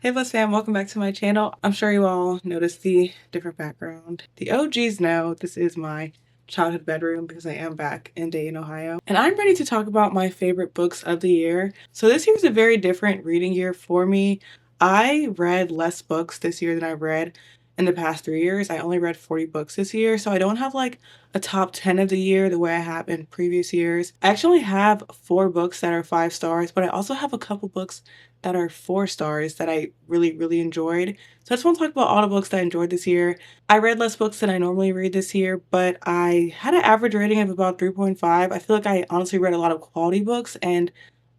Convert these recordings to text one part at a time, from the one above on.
Hey Bless fam, welcome back to my channel. I'm sure you all noticed the different background. The OGs know this is my childhood bedroom because I am back in Dayton, Ohio. And I'm ready to talk about my favorite books of the year. So this year is a very different reading year for me. I read less books this year than I've read in the past 3 years. I only read 40 books this year, so I don't have like a top 10 of the year the way I have in previous years. I actually have 4 books that are 5 stars, but I also have a couple books that are 4 stars that I really enjoyed. So I just want to talk about all the books that I enjoyed this year. I read less books than I normally read this year, but I had an average rating of about 3.5. I feel like I honestly read a lot of quality books and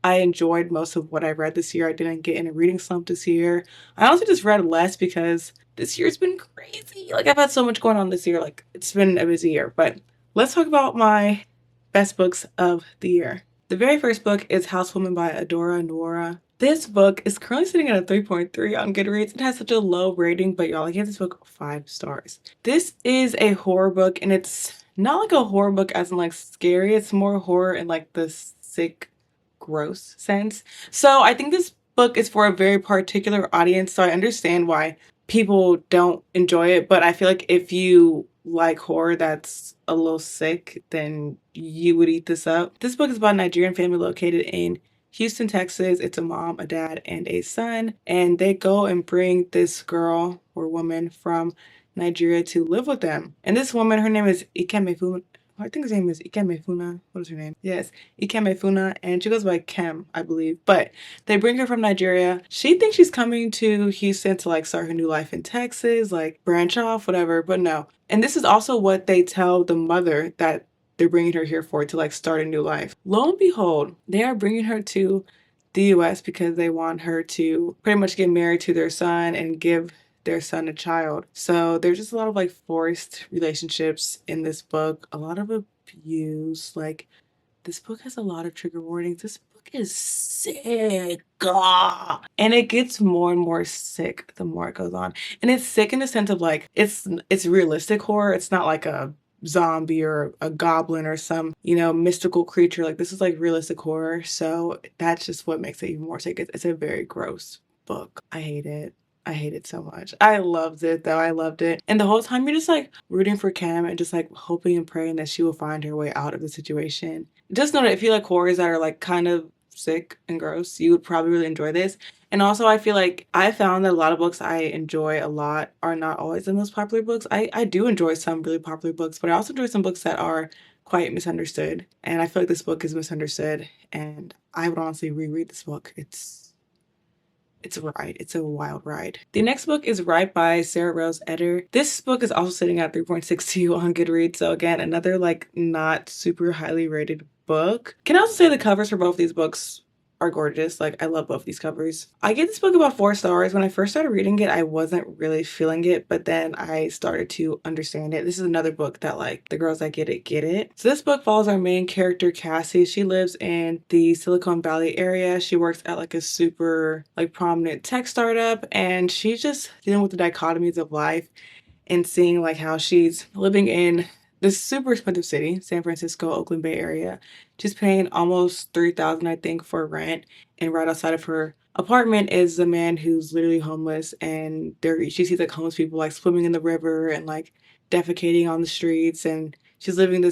I enjoyed most of what I read this year. I didn't get in a reading slump this year. I honestly just read less because this year's been crazy. Like I've had so much going on this year. Like it's been a busy year. But let's talk about my best books of the year. The very first book is Housewoman by Adorah Nworah. This book is currently sitting at a 3.3 on Goodreads. It has such a low rating, but y'all, I gave this book 5 stars. This is a horror book, and it's not like a horror book as in like scary. It's more horror in like the sick, gross sense. So I think this book is for a very particular audience, so I understand why people don't enjoy it, but I feel like if you like horror that's a little sick, then you would eat this up. This book is about a Nigerian family located in Houston, Texas. It's a mom, a dad, and a son, and they go and bring this girl or woman from Nigeria to live with them. And this woman, her name is Ikemefuna. I think his name is Ikemefuna. What is her name? Yes, Ikemefuna, and she goes by Kem, I believe. But they bring her from Nigeria. She thinks she's coming to Houston to like start her new life in Texas, like branch off, whatever. But no. And this is also what they tell the mother that they're bringing her here for, to like start a new life. Lo and behold, they are bringing her to the US because they want her to pretty much get married to their son and give their son a child. So there's just a lot of like forced relationships in this book, a lot of abuse. Like this book has a lot of trigger warnings. This book is sick. Ah. And it gets more and more sick the more it goes on. And it's sick in the sense of like it's realistic horror. It's not like a zombie or a goblin or some, mystical creature. Like this is like realistic horror. So that's just what makes it even more sick. It's a very gross book. I hate it. I hate it so much. I loved it though. I loved it. And the whole time you're just like rooting for Cam and just like hoping and praying that she will find her way out of the situation. Just know that if you like horrors that are like kind of sick and gross, you would probably really enjoy this. And also I feel like I found that a lot of books I enjoy a lot are not always the most popular books. I do enjoy some really popular books, but I also enjoy some books that are quite misunderstood. And I feel like this book is misunderstood, and I would honestly reread this book. It's a ride. It's a wild ride. The next book is Right by Sarah Rose Etter. This book is also sitting at 3.62 on Goodreads. So again, another like not super highly rated book. Can I also say the covers for both these books are gorgeous. Like I love both these covers. I gave this book about 4 stars. When I first started reading it, I wasn't really feeling it, but then I started to understand it. This is another book that like the girls that get it, get it. So this book follows our main character, Cassie. She lives in the Silicon Valley area. She works at like a super like prominent tech startup, and she's just dealing with the dichotomies of life and seeing like how she's living in this super expensive city, San Francisco, Oakland Bay area. She's paying almost $3,000, I think, for rent. And right outside of her apartment is a man who's literally homeless. And she sees like homeless people like swimming in the river and like defecating on the streets. And she's living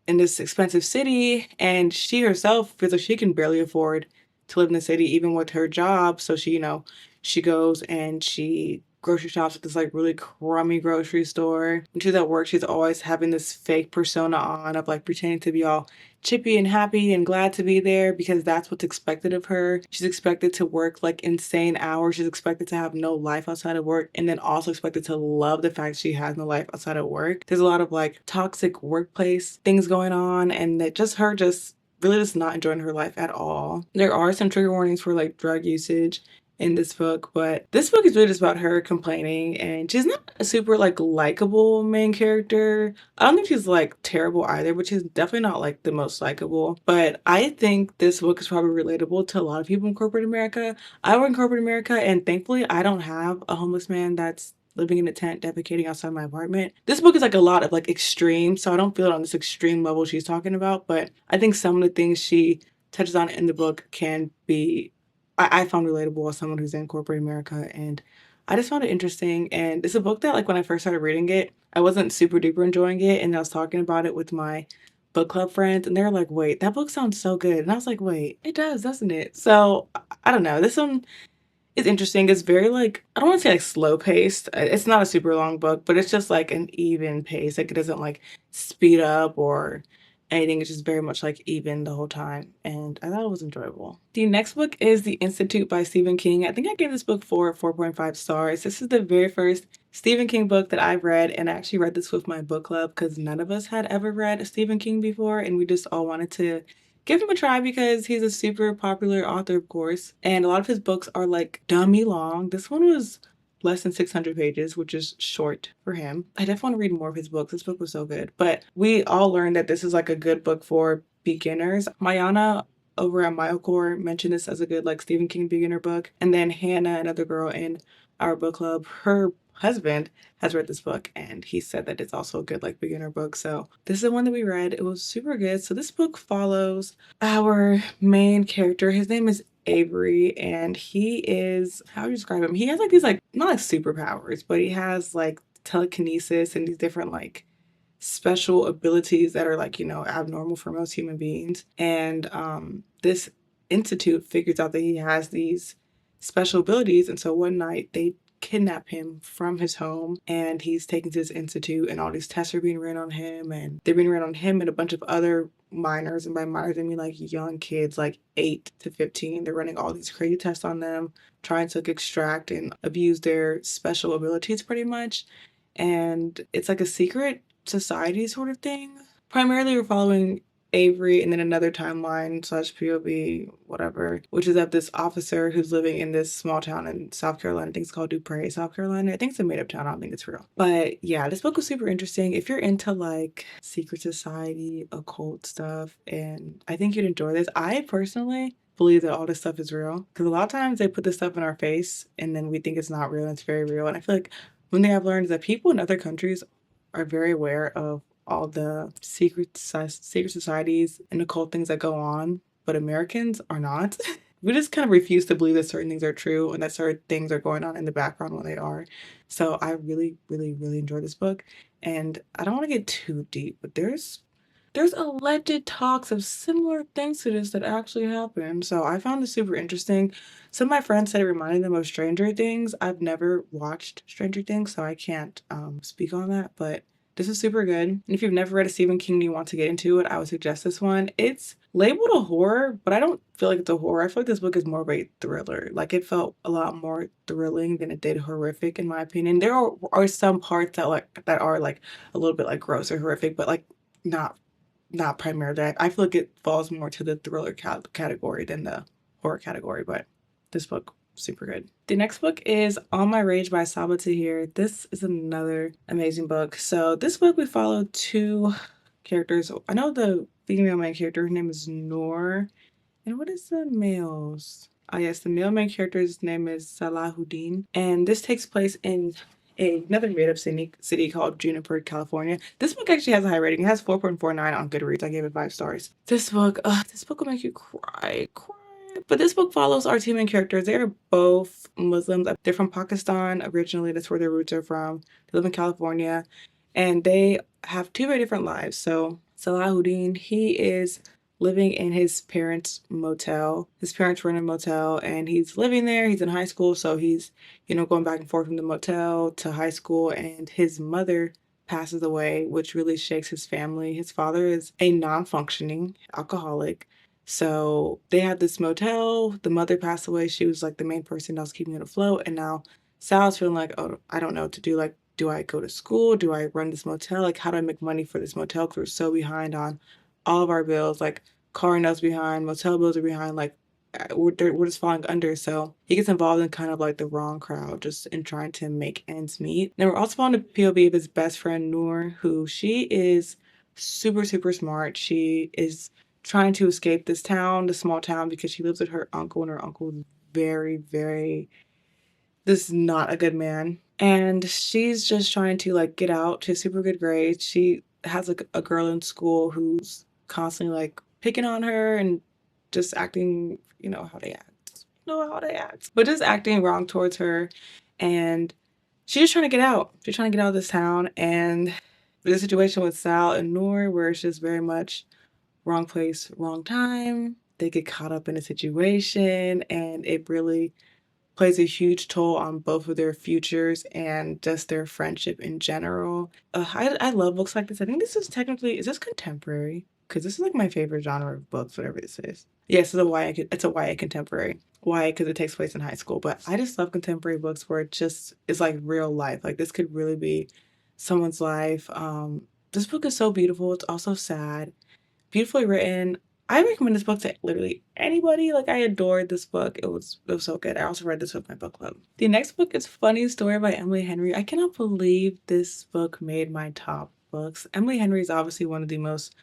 in this expensive city. And she herself feels like she can barely afford to live in the city, even with her job. So she goes and she grocery shops at this like really crummy grocery store. When she's at work, she's always having this fake persona on of like pretending to be all chippy and happy and glad to be there because that's what's expected of her. She's expected to work like insane hours. She's expected to have no life outside of work, and then also expected to love the fact she has no life outside of work. There's a lot of like toxic workplace things going on, and that just her just really just not enjoying her life at all. There are some trigger warnings for like drug usage in this book, but this book is really just about her complaining, and she's not a super like likable main character. I don't think she's like terrible either, but she's definitely not like the most likable. But I think this book is probably relatable to a lot of people in corporate America. I work in corporate America, and thankfully I don't have a homeless man that's living in a tent defecating outside my apartment. This book is like a lot of like extreme, so I don't feel it on this extreme level she's talking about, but I think some of the things she touches on in the book can be I found relatable as someone who's in corporate America, and I just found it interesting. And it's a book that, like, when I first started reading it, I wasn't super duper enjoying it, and I was talking about it with my book club friends, and they were like, "Wait, that book sounds so good," and I was like, "Wait, it does, doesn't it?" So I don't know. This one is interesting. It's very, like, I don't want to say like slow paced. It's not a super long book, but it's just like an even pace. Like, it doesn't like speed up or anything. It's just very much like even the whole time. And I thought it was enjoyable. The next book is The Institute by Stephen King. I think I gave this book 4.5 stars. This is the very first Stephen King book that I've read, and I actually read this with my book club because none of us had ever read Stephen King before, and we just all wanted to give him a try because he's a super popular author, of course, and a lot of his books are like dummy long. This one was less than 600 pages, which is short for him. I definitely want to read more of his books. This book was so good. But we all learned that this is like a good book for beginners. Mayana over at MyOcore mentioned this as a good like Stephen King beginner book. And then Hannah, another girl in our book club, her husband has read this book, and he said that it's also a good like beginner book. So this is the one that we read. It was super good. So this book follows our main character. His name is Avery, and he is, how do you describe him? He has like these like not like superpowers, but he has like telekinesis and these different like special abilities that are like, you know, abnormal for most human beings. And this institute figures out that he has these special abilities, and so one night they kidnap him from his home, and he's taken to this institute, and all these tests are being ran on him, and they're being ran on him and a bunch of other minors. And by minors I mean like young kids, like 8 to 15. They're running all these crazy tests on them, trying to extract and abuse their special abilities pretty much. And it's like a secret society sort of thing. Primarily we're following Avery, and then another timeline slash POV, whatever, which is of this officer who's living in this small town in South Carolina. I think it's called Dupre, South Carolina. I think it's a made-up town. I don't think it's real. But yeah, this book was super interesting. If you're into like secret society, occult stuff, and I think you'd enjoy this. I personally believe that all this stuff is real, because a lot of times they put this stuff in our face and then we think it's not real and it's very real. And I feel like one thing I've learned is that people in other countries are very aware of all the secret societies and occult things that go on, but Americans are not. We just kind of refuse to believe that certain things are true and that certain things are going on in the background when they are. So I really, really, really enjoyed this book. And I don't want to get too deep, but there's alleged talks of similar things to this that actually happened. So I found this super interesting. Some of my friends said it reminded them of Stranger Things. I've never watched Stranger Things, so I can't speak on that, but this is super good. And if you've never read a Stephen King and you want to get into it, I would suggest this one. It's labeled a horror, but I don't feel like it's a horror. I feel like this book is more of a thriller. Like, it felt a lot more thrilling than it did horrific, in my opinion. There are some parts that are like a little bit like gross or horrific, but like not primarily. I feel like it falls more to the thriller category than the horror category, but this book, super good. The next book is On My Rage by Sabaa Tahir. This is another amazing book. So this book we follow two characters. I know the female main character, her name is Nworah. And what is the male's? Ah, yes, the male main character's name is Salahuddin. And this takes place in another made-up city called Juniper, California. This book actually has a high rating. It has 4.49 on Goodreads. I gave it 5 stars. This book will make you cry. But this book follows our two main characters. They are both Muslims. They're from Pakistan originally. That's where their roots are from. They live in California, and they have two very different lives. So Salahuddin, he is living in his parents' motel. His parents run a motel, and he's living there. He's in high school, so he's, going back and forth from the motel to high school, and his mother passes away, which really shakes his family. His father is a non-functioning alcoholic. So they had this motel. The mother passed away. She was like the main person that was keeping it afloat. And now Sal's feeling like, oh, I don't know what to do. Like, do I go to school? Do I run this motel? Like, how do I make money for this motel? Because we're so behind on all of our bills. Like, car notes behind, motel bills are behind. Like, we're just falling under. So he gets involved in kind of like the wrong crowd, just in trying to make ends meet. Then we're also on the POV of his best friend, Nworah, who she is super, super smart. She is trying to escape this small town, because she lives with her uncle, and her uncle is very, very, this is not a good man. And she's just trying to like get out to super good grades. She has like a girl in school who's constantly like picking on her and just acting, how they act. know how to act. But just acting wrong towards her. And she's just trying to get out. She's trying to get out of this town. And the situation with Sal and Nworah, where it's just very much wrong place, wrong time. They get caught up in a situation, and it really plays a huge toll on both of their futures and just their friendship in general. I love books like this. I think this is technically, is this contemporary? Because this is like my favorite genre of books, whatever this is. Yes, it's a YA contemporary. YA because it takes place in high school. But I just love contemporary books where it just is like real life. Like this could really be someone's life. This book is so beautiful. It's also sad, beautifully written. I recommend this book to literally anybody. Like I adored this book. It was so good. I also read this with my book club. The next book is Funny Story by Emily Henry. I cannot believe this book made my top books. Emily Henry is obviously one of the most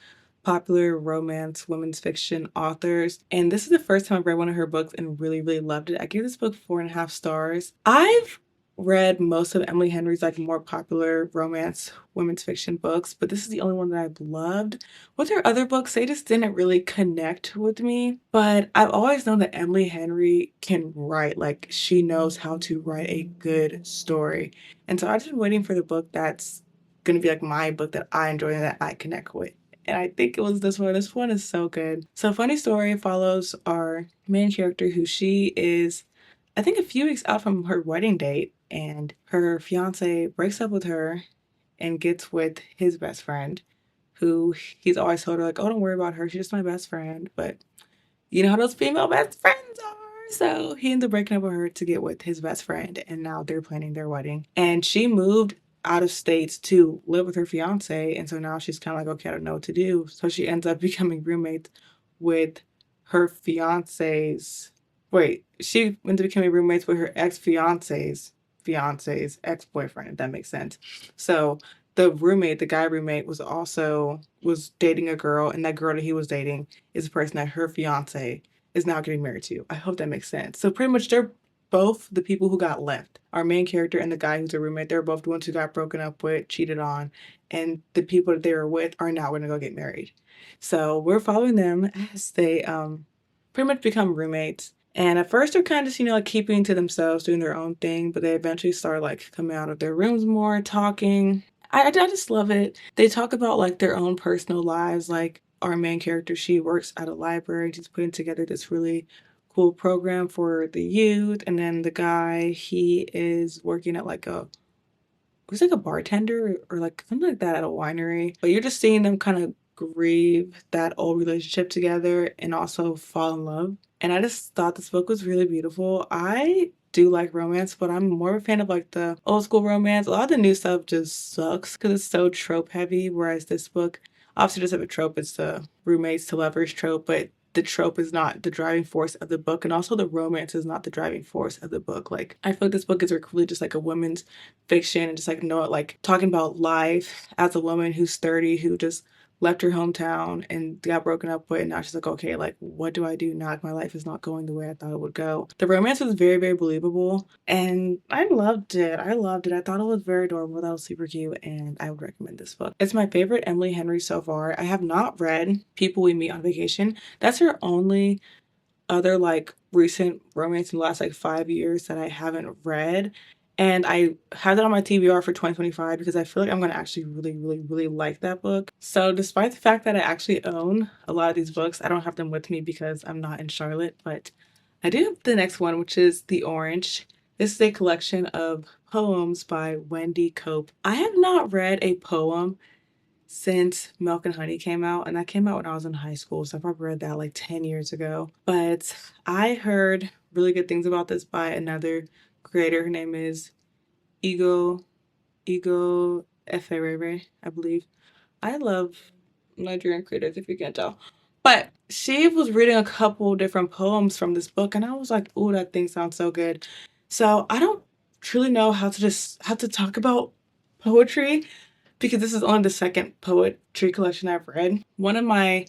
popular romance women's fiction authors, and this is the first time I've read one of her books and really, really loved it. I gave this book 4.5 stars. I've read most of Emily Henry's like more popular romance women's fiction books, but this is the only one that I've loved. With her other books, they just didn't really connect with me, but I've always known that Emily Henry can write. Like she knows how to write a good story, and so I've just been waiting for the book that's gonna be like my book that I enjoy and that I connect with. And I think it was this one. This one is so good. So Funny Story follows our main character, who she is, I think, a few weeks out from her wedding date, and her fiance breaks up with her and gets with his best friend, who he's always told her like, oh, don't worry about her, she's just my best friend. But you know how those female best friends are. So he ends up breaking up with her to get with his best friend, and now they're planning their wedding. And she moved out of states to live with her fiance, and so now she's kind of like, okay, I don't know what to do. So she ends up becoming roommates with her fiance's. Wait, she ends up becoming roommates with her ex-fiance's ex-boyfriend, if that makes sense. So the roommate, the guy roommate, was dating a girl, and that girl that he was dating is the person that her fiance is now getting married to. I hope that makes sense. So pretty much they're both the people who got left. Our main character and the guy who's a roommate, they're both the ones who got broken up with, cheated on, and the people that they were with are now going to go get married. So we're following them as they pretty much become roommates. And at first they're kind of just, like keeping to themselves, doing their own thing, but they eventually start like coming out of their rooms more, talking. I just love it. They talk about like their own personal lives. Like our main character, she works at a library. She's putting together this really cool program for the youth. And then the guy, he is working at like he's like a bartender or like something like that at a winery. But you're just seeing them kind of grieve that old relationship together and also fall in love. And I just thought this book was really beautiful. I do like romance, but I'm more of a fan of like the old school romance. A lot of the new stuff just sucks because it's so trope heavy, whereas this book obviously does have a trope. It's the roommates to lovers trope, but the trope is not the driving force of the book, and also the romance is not the driving force of the book. Like I feel like this book is really just like a woman's fiction and just like talking about life as a woman who's 30, who just left her hometown and got broken up with, and now she's like, okay, like what do I do now? Like, my life is not going the way I thought it would go. The romance was very, very believable, and I loved it. I thought it was very adorable. That was super cute, and I would recommend this book. It's my favorite Emily Henry so far. I have not read People We Meet on Vacation. That's her only other like recent romance in the last like 5 years that I haven't read. And I have that on my TBR for 2025 because I feel like I'm going to actually really, really, really like that book. So despite the fact that I actually own a lot of these books, I don't have them with me because I'm not in Charlotte, but I do have the next one, which is The Orange. This is a collection of poems by Wendy Cope. I have not read a poem since Milk and Honey came out, and that came out when I was in high school, so I probably read that like 10 years ago. But I heard really good things about this by another creator. Her name is Ego Eferere, I believe. I love Nigerian creators, if you can't tell. But she was reading a couple different poems from this book, and I was like, "Ooh, that thing sounds so good." So I don't truly know how to talk about poetry because this is only the second poetry collection I've read. I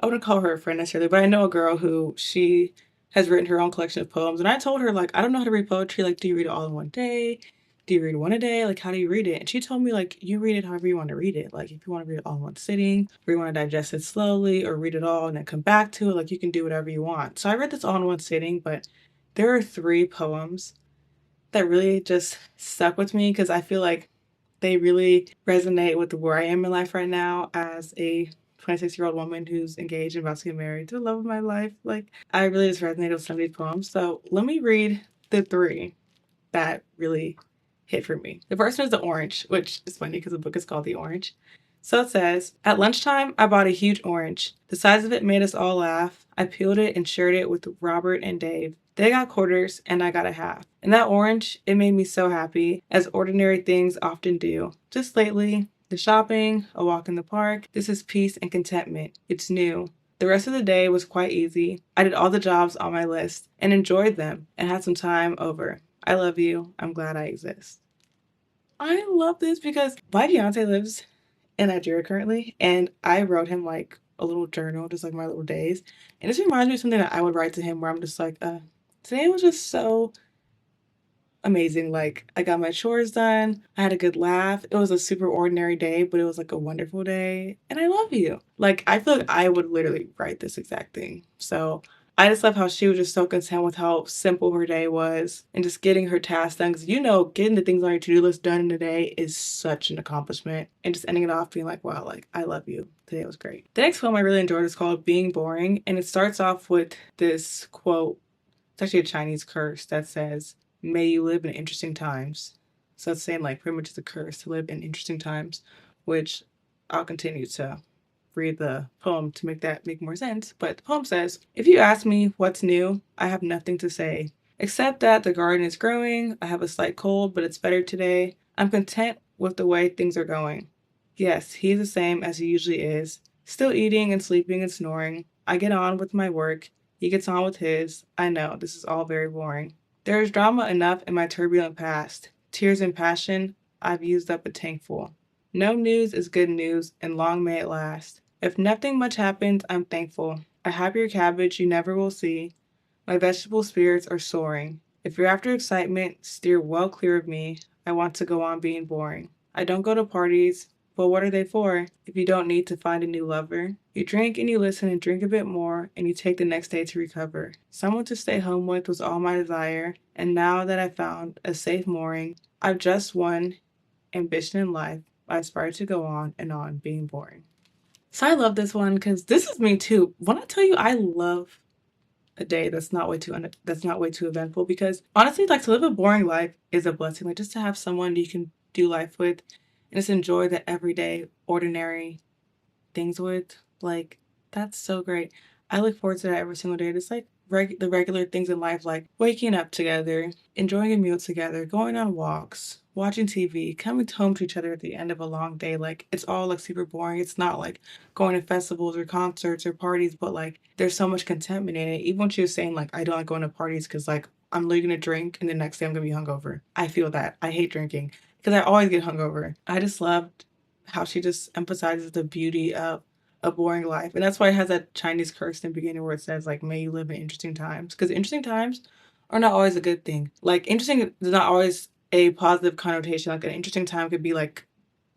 wouldn't call her a friend necessarily, but I know a girl who she has written her own collection of poems. And I told her, like, I don't know how to read poetry. Like, do you read it all in one day? Do you read one a day? Like, how do you read it? And she told me, like, you read it however you want to read it. Like, if you want to read it all in one sitting, or you want to digest it slowly, or read it all and then come back to it, like, you can do whatever you want. So I read this all in one sitting, but there are 3 poems that really just stuck with me because I feel like they really resonate with where I am in life right now as a 26-year-old woman who's engaged and about to get married to the love of my life. Like, I really just resonated with some of these poems. So let me read the 3 that really hit for me. The first one is The Orange, which is funny because the book is called The Orange. So it says, at lunchtime, I bought a huge orange. The size of it made us all laugh. I peeled it and shared it with Robert and Dave. They got quarters and I got a half. And that orange, it made me so happy, as ordinary things often do. Just lately, the shopping, a walk in the park, this is peace and contentment. It's new. The rest of the day was quite easy. I did all the jobs on my list and enjoyed them and had some time over. I love you. I'm glad I exist. I love this because my fiance lives in Nigeria currently, and I wrote him like a little journal, just like my little days. And this reminds me of something that I would write to him where I'm just like, today was just so amazing. Like, I got my chores done. I had a good laugh. It was a super ordinary day, but it was like a wonderful day. And I love you. Like, I feel like I would literally write this exact thing. So I just love how she was just so content with how simple her day was and just getting her tasks done. Because, getting the things on your to-do list done in a day is such an accomplishment. And just ending it off being like, wow, like, I love you. Today was great. The next poem I really enjoyed is called Being Boring. And it starts off with this quote. It's actually a Chinese curse that says, may you live in interesting times. So it's saying like pretty much it's a curse to live in interesting times, which I'll continue to read the poem to make that make more sense. But the poem says, if you ask me what's new, I have nothing to say. Except that the garden is growing, I have a slight cold, but it's better today. I'm content with the way things are going. Yes, he's the same as he usually is, still eating and sleeping and snoring. I get on with my work. He gets on with his. I know, this is all very boring. There is drama enough in my turbulent past. Tears and passion, I've used up a tank full. No news is good news, and long may it last. If nothing much happens, I'm thankful. A happier cabbage you never will see. My vegetable spirits are soaring. If you're after excitement, steer well clear of me. I want to go on being boring. I don't go to parties. But what are they for if you don't need to find a new lover? You drink and you listen and drink a bit more, and you take the next day to recover. Someone to stay home with was all my desire, and now that I've found a safe mooring, I've just one ambition in life. I aspire to go on and on being boring. So I love this one because this is me too. When I tell you I love a day that's not way too eventful, because honestly, like, to live a boring life is a blessing. Like, just to have someone you can do life with and just enjoy the everyday, ordinary things with, like, that's so great. I look forward to that every single day. Just like the regular things in life, like waking up together, enjoying a meal together, going on walks, watching TV, coming home to each other at the end of a long day. Like, it's all like super boring. It's not like going to festivals or concerts or parties, but like there's so much contentment in it. Even when she was saying like, I don't like going to parties because like I'm literally gonna drink and the next day I'm gonna be hungover. I feel that. I hate drinking because I always get hungover. I just loved how she just emphasizes the beauty of a boring life. And that's why it has that Chinese curse in the beginning where it says, like, may you live in interesting times. Because interesting times are not always a good thing. Like, interesting is not always a positive connotation. Like, an interesting time could be like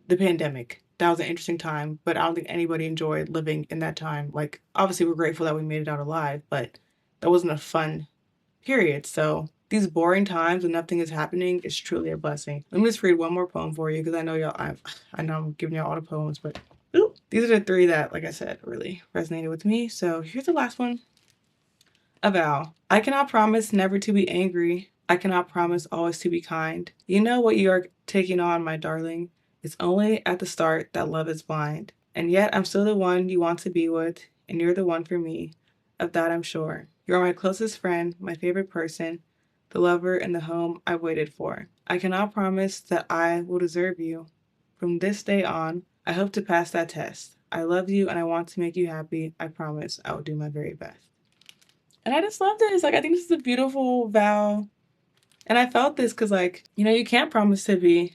the pandemic. That was an interesting time, but I don't think anybody enjoyed living in that time. Like, obviously, we're grateful that we made it out alive, but that wasn't a fun period. So these boring times when nothing is happening is truly a blessing. Let me just read one more poem for you because I know I know I'm giving y'all all the poems, but these are the 3 that, like I said, really resonated with me. So here's the last one. A vow. I cannot promise never to be angry. I cannot promise always to be kind. You know what you are taking on, my darling. It's only at the start that love is blind. And yet I'm still the one you want to be with, and you're the one for me. Of that I'm sure. You're my closest friend, my favorite person, the lover and the home I waited for. I cannot promise that I will deserve you. From this day on, I hope to pass that test. I love you and I want to make you happy. I promise I will do my very best. And I just love this. Like, I think this is a beautiful vow. And I felt this because, like, you can't promise to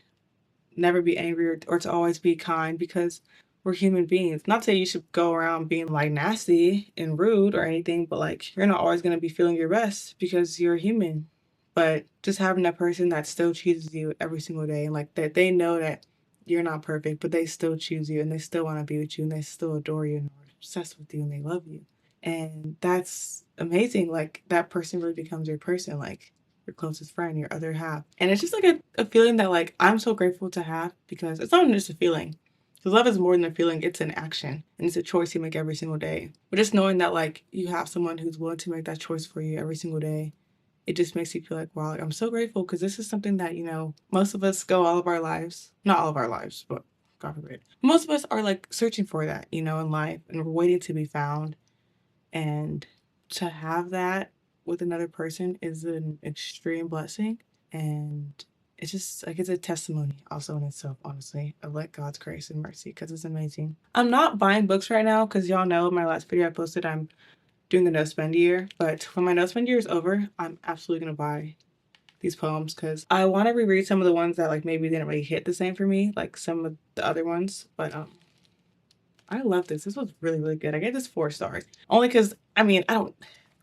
never be angry or to always be kind because we're human beings. Not to say you should go around being like nasty and rude or anything, but like, you're not always going to be feeling your best because you're human. But just having that person that still chooses you every single day, and like that they know that you're not perfect, but they still choose you and they still want to be with you and they still adore you and are obsessed with you and they love you. And that's amazing. Like that person really becomes your person, like your closest friend, your other half. And it's just like a feeling that like I'm so grateful to have, because it's not just a feeling. Because love is more than a feeling, it's an action. And it's a choice you make every single day. But just knowing that like you have someone who's willing to make that choice for you every single day, it just makes you feel like, wow, like, I'm so grateful, because this is something that, you know, most of us go all of our lives, not all of our lives, but God forbid. Most of us are like searching for that, you know, in life, and we're waiting to be found. And to have that with another person is an extreme blessing. And it's just like it's a testimony also in itself, honestly, of like God's grace and mercy, because it's amazing. I'm not buying books right now because y'all know in my last video I posted I'm doing the no spend year. But when my no spend year is over, I'm absolutely gonna buy these poems, because I want to reread some of the ones that like maybe didn't really hit the same for me, like some of the other ones. But I love this. This was really, really good. I gave this 4 stars. Only because, I mean, I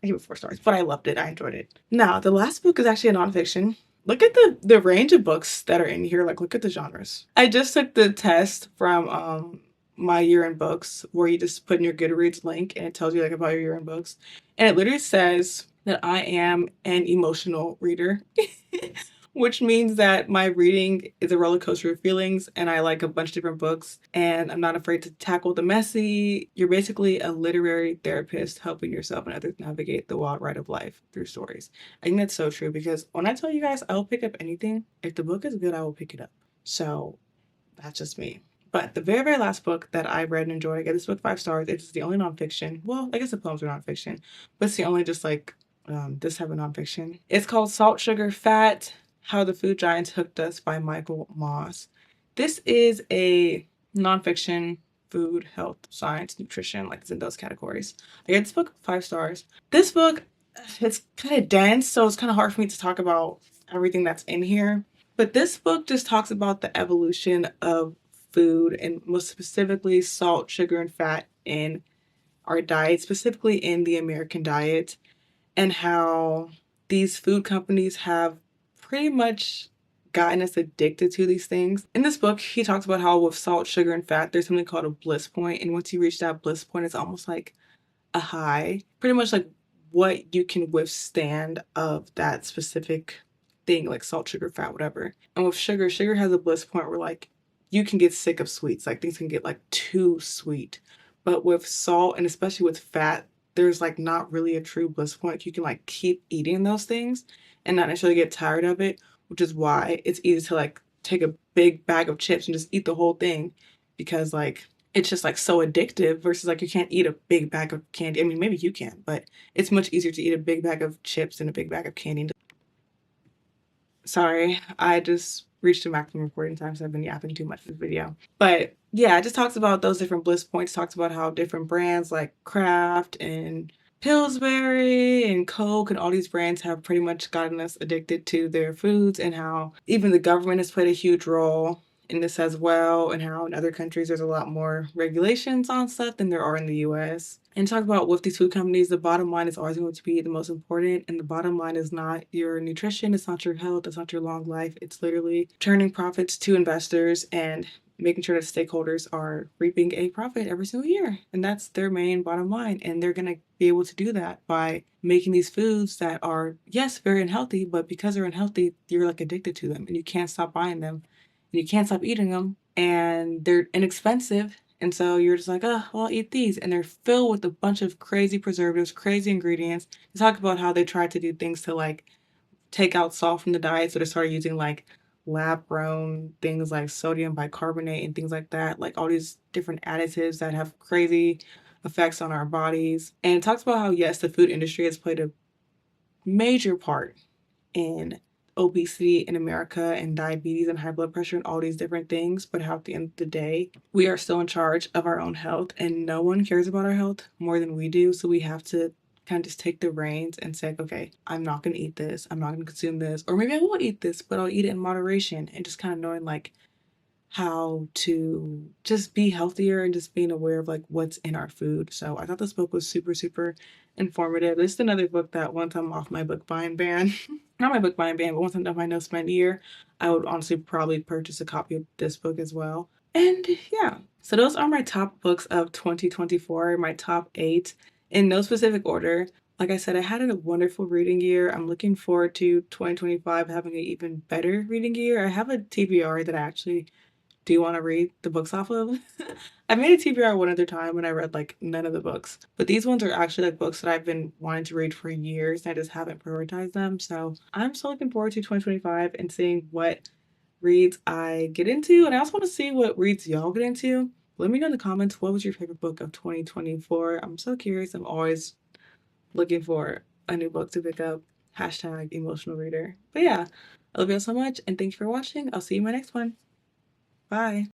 gave it 4 stars, but I loved it. I enjoyed it. Now, the last book is actually a nonfiction. Look at the range of books that are in here. Like, look at the genres. I just took the test from my year in books, where you just put in your Goodreads link and it tells you like about your year in books. And it literally says that I am an emotional reader. Which means that my reading is a roller coaster of feelings, and I like a bunch of different books, and I'm not afraid to tackle the messy. You're basically a literary therapist helping yourself and others navigate the wild ride of life through stories. I think that's so true, because when I tell you guys I will pick up anything, if the book is good, I will pick it up. So that's just me. But the very, very last book that I read and enjoyed, I gave this book 5 stars. It's the only nonfiction. Well, I guess the poems are nonfiction, but it's the only just like this type of nonfiction. It's called Salt, Sugar, Fat: How the Food Giants Hooked Us by Michael Moss. This is a nonfiction, food, health, science, nutrition, like it's in those categories. I gave this book 5 stars. This book, it's kind of dense, so it's kind of hard for me to talk about everything that's in here. But this book just talks about the evolution of food, and most specifically salt, sugar, and fat in our diet, specifically in the American diet, and how these food companies have pretty much gotten us addicted to these things. In this book, he talks about how with salt, sugar, and fat, there's something called a bliss point. And once you reach that bliss point, it's almost like a high, pretty much like what you can withstand of that specific thing, like salt, sugar, fat, whatever. And with sugar, sugar has a bliss point where like you can get sick of sweets, like things can get like too sweet. But with salt, and especially with fat, there's like not really a true bliss point. You can like keep eating those things and not necessarily get tired of it, which is why it's easy to like take a big bag of chips and just eat the whole thing, because like it's just like so addictive, versus like you can't eat a big bag of candy. I mean, maybe you can, but it's much easier to eat a big bag of chips than a big bag of candy. Sorry, I just reached a maximum recording time, so I've been yapping too much for this video. But yeah, it just talks about those different bliss points, talks about how different brands like Kraft and Pillsbury and Coke and all these brands have pretty much gotten us addicted to their foods, and how even the government has played a huge role in this as well, and how in other countries there's a lot more regulations on stuff than there are in the US. And talk about with these food companies, the bottom line is always going to be the most important, and the bottom line is not your nutrition, it's not your health, it's not your long life. It's literally turning profits to investors and making sure that stakeholders are reaping a profit every single year. And that's their main bottom line. And they're going to be able to do that by making these foods that are, yes, very unhealthy, but because they're unhealthy, you're like addicted to them and you can't stop buying them and you can't stop eating them, and they're inexpensive. And so you're just like, oh, well, I'll eat these. And they're filled with a bunch of crazy preservatives, crazy ingredients. They talk about how they tried to do things to like take out salt from the diet. So they started using like lab grown things like sodium bicarbonate and things like that, like all these different additives that have crazy effects on our bodies. And it talks about how, yes, the food industry has played a major part in obesity in America and diabetes and high blood pressure and all these different things, but how at the end of the day, we are still in charge of our own health, and no one cares about our health more than we do. So we have to kind of just take the reins and say, okay, I'm not going to eat this. I'm not going to consume this. Or maybe I will eat this, but I'll eat it in moderation, and just kind of knowing like how to just be healthier and just being aware of like what's in our food. So I thought this book was super, super informative. This is another book that once I'm off my book buying ban, not my book buying ban, but once I'm done my no spend year, I would honestly probably purchase a copy of this book as well. And yeah, so those are my top books of 2024, my top 8. in no specific order. Like I said, I had a wonderful reading year. I'm looking forward to 2025 having an even better reading year. I have a TBR that I actually do want to read the books off of. I made a TBR one other time when I read like none of the books, but these ones are actually like books that I've been wanting to read for years and I just haven't prioritized them. So I'm so looking forward to 2025 and seeing what reads I get into. And I also want to see what reads y'all get into. Let me know in the comments, what was your favorite book of 2024? I'm so curious. I'm always looking for a new book to pick up. Hashtag emotional reader. But yeah, I love y'all so much and thank you for watching. I'll see you in my next one. Bye.